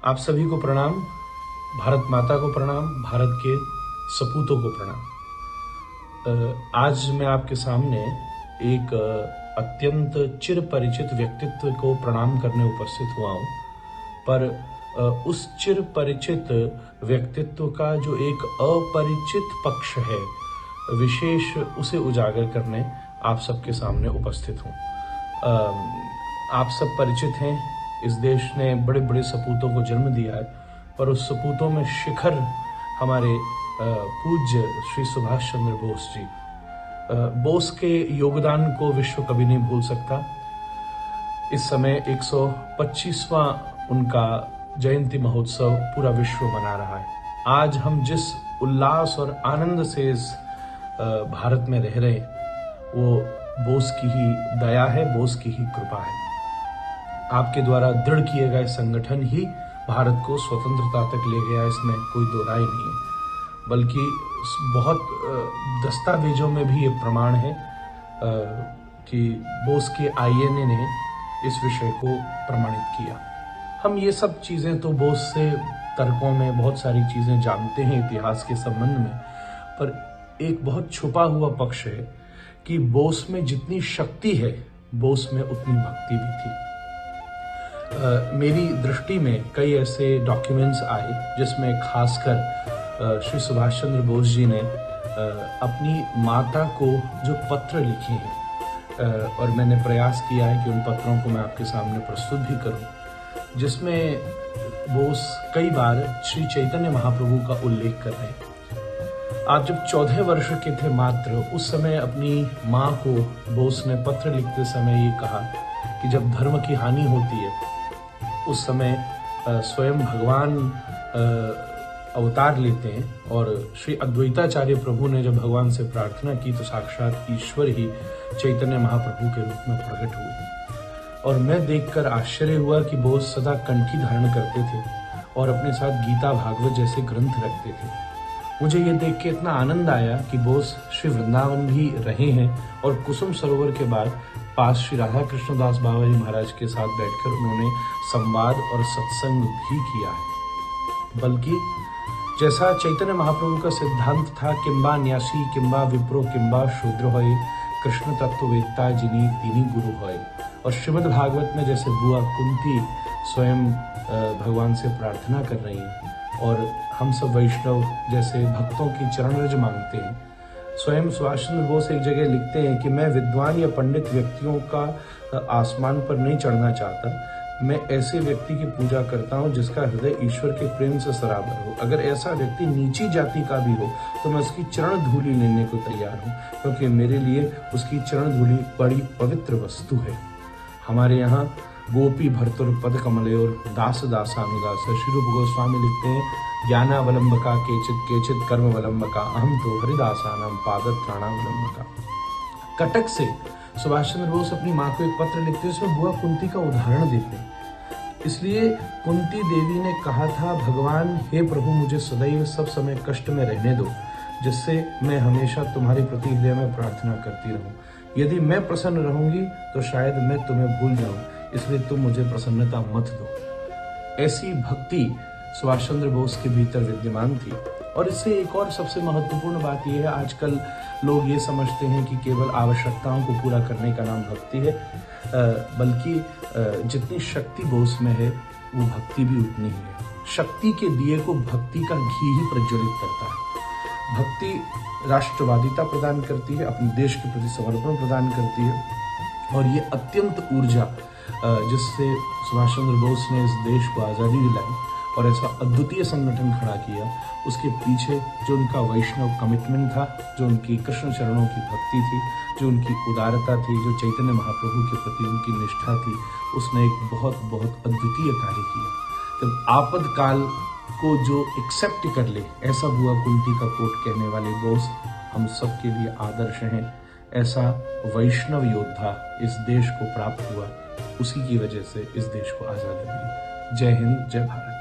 आप सभी को प्रणाम, भारत माता को प्रणाम, भारत के सपूतों को प्रणाम। आज मैं आपके सामने एक अत्यंत चिर परिचित व्यक्तित्व को प्रणाम करने उपस्थित हुआ हूँ, पर उस चिर परिचित व्यक्तित्व का जो एक अपरिचित पक्ष है, विशेष उसे उजागर करने आप सबके सामने उपस्थित हूँ। आप सब परिचित हैं, इस देश ने बड़े बड़े सपूतों को जन्म दिया है, पर उस सपूतों में शिखर हमारे पूज्य श्री सुभाष चंद्र बोस जी। बोस के योगदान को विश्व कभी नहीं भूल सकता। इस समय 125वां उनका जयंती महोत्सव पूरा विश्व मना रहा है। आज हम जिस उल्लास और आनंद से इस भारत में रह रहे हैं, वो बोस की ही दया है, बोस की ही कृपा है। आपके द्वारा दृढ़ किए गए संगठन ही भारत को स्वतंत्रता तक ले गया, इसमें कोई दो राय नहीं है। बल्कि बहुत दस्तावेजों में भी ये प्रमाण है कि बोस के आईएनए ने इस विषय को प्रमाणित किया। हम ये सब चीज़ें तो बोस से तर्कों में बहुत सारी चीज़ें जानते हैं इतिहास के संबंध में, पर एक बहुत छुपा हुआ पक्ष है कि बोस में जितनी शक्ति है, बोस में उतनी भक्ति भी थी। मेरी दृष्टि में कई ऐसे डॉक्यूमेंट्स आए जिसमें खासकर श्री सुभाष चंद्र बोस जी ने अपनी माता को जो पत्र लिखे हैं, और मैंने प्रयास किया है कि उन पत्रों को मैं आपके सामने प्रस्तुत भी करूं, जिसमें बोस कई बार श्री चैतन्य महाप्रभु का उल्लेख कर रहे हैं। आप जब 14 वर्ष के थे मात्र, उस समय अपनी माँ को बोस ने पत्र लिखते समय ये कहा कि जब धर्म की हानि होती है, उस समय स्वयं भगवान अवतार लेते हैं, और श्री अद्वैताचार्य प्रभु ने जब भगवान से प्रार्थना की तो साक्षात ईश्वर ही चैतन्य महाप्रभु के रूप में प्रकट हुए। और मैं देखकर आश्चर्य हुआ कि बोस सदा कंठी धारण करते थे और अपने साथ गीता भागवत जैसे ग्रंथ रखते थे। मुझे ये देख के इतना आनंद आया कि बोस श्री वृंदावन भी रहे हैं, और कुसुम सरोवर के बाद पास श्री राधा कृष्णदास बाबा जी महाराज के साथ बैठकर उन्होंने संवाद और सत्संग भी किया है। बल्कि जैसा चैतन्य महाप्रभु का सिद्धांत था, किंबा न्यासी किंबा विप्रो किंबा शूद्र होए, कृष्ण तत्ववेत्ता जिनी तिनी गुरु होए। और श्रीमद् भागवत में जैसे बुआ कुंती स्वयं भगवान से प्रार्थना कर रही हैं, और हम सब वैष्णव जैसे भक्तों की चरण रज मांगते हैं। स्वयं सुभाष चंद्र बोस एक जगह लिखते हैं कि मैं विद्वान या पंडित व्यक्तियों का आसमान पर नहीं चढ़ना चाहता, मैं ऐसे व्यक्ति की पूजा करता हूँ जिसका हृदय ईश्वर के प्रेम से सराबर हो। अगर ऐसा व्यक्ति नीची जाति का भी हो तो मैं उसकी चरण धूलि लेने को तैयार हूँ, क्योंकि मेरे लिए उसकी चरण धूलि बड़ी पवित्र वस्तु है। हमारे यहाँ गोपी भर्तुर पद कमले और दास दासानुदास। श्री रूप गोस्वामी लिखते हैं, ज्ञानावलंबका केचित केचित कर्मवलंबका, अहम तो हरिदासानाम पादत्राणावलंबका। कटक से सुभाष चंद्र बोस अपनी माँ को एक पत्र लिखते हैं, उसमें बुआ कुंती का उदाहरण देते हैं। इसलिए कुंती देवी ने कहा था, भगवान हे प्रभु, मुझे सदैव सब समय कष्ट में रहने दो, जिससे मैं हमेशा तुम्हारे प्रति हृदय में प्रार्थना करती रहूं। यदि मैं प्रसन्न रहूंगी तो शायद मैं तुम्हें भूल जाऊं, इसलिए तुम मुझे प्रसन्नता मत दो। ऐसी भक्ति सुभाष चंद्र बोस के भीतर विद्यमान थी। और इससे एक और सबसे महत्वपूर्ण बात यह है, आजकल लोग ये समझते हैं कि केवल आवश्यकताओं को पूरा करने का नाम भक्ति है, बल्कि जितनी शक्ति बोस में है वो भक्ति भी उतनी ही है। शक्ति के दिए को भक्ति का घी ही प्रज्वलित करता है। भक्ति राष्ट्रवादिता प्रदान करती है, अपने देश के प्रति समर्पण प्रदान करती है, और ये अत्यंत ऊर्जा जिससे सुभाष चंद्र बोस ने इस देश को आज़ादी दिलाई और ऐसा अद्वितीय संगठन खड़ा किया, उसके पीछे जो उनका वैष्णव कमिटमेंट था, जो उनकी कृष्ण चरणों की भक्ति थी, जो उनकी उदारता थी, जो चैतन्य महाप्रभु के प्रति उनकी निष्ठा थी, उसने एक बहुत बहुत अद्वितीय कार्य किया। जब आपद काल को जो एक्सेप्ट कर ले, ऐसा बुआ कुंती का कोट कहने वाले बोस हम सब के लिए आदर्श हैं। ऐसा वैष्णव योद्धा इस देश को प्राप्त हुआ, उसी की वजह से इस देश को आज़ादी मिली। जय हिंद, जय भारत।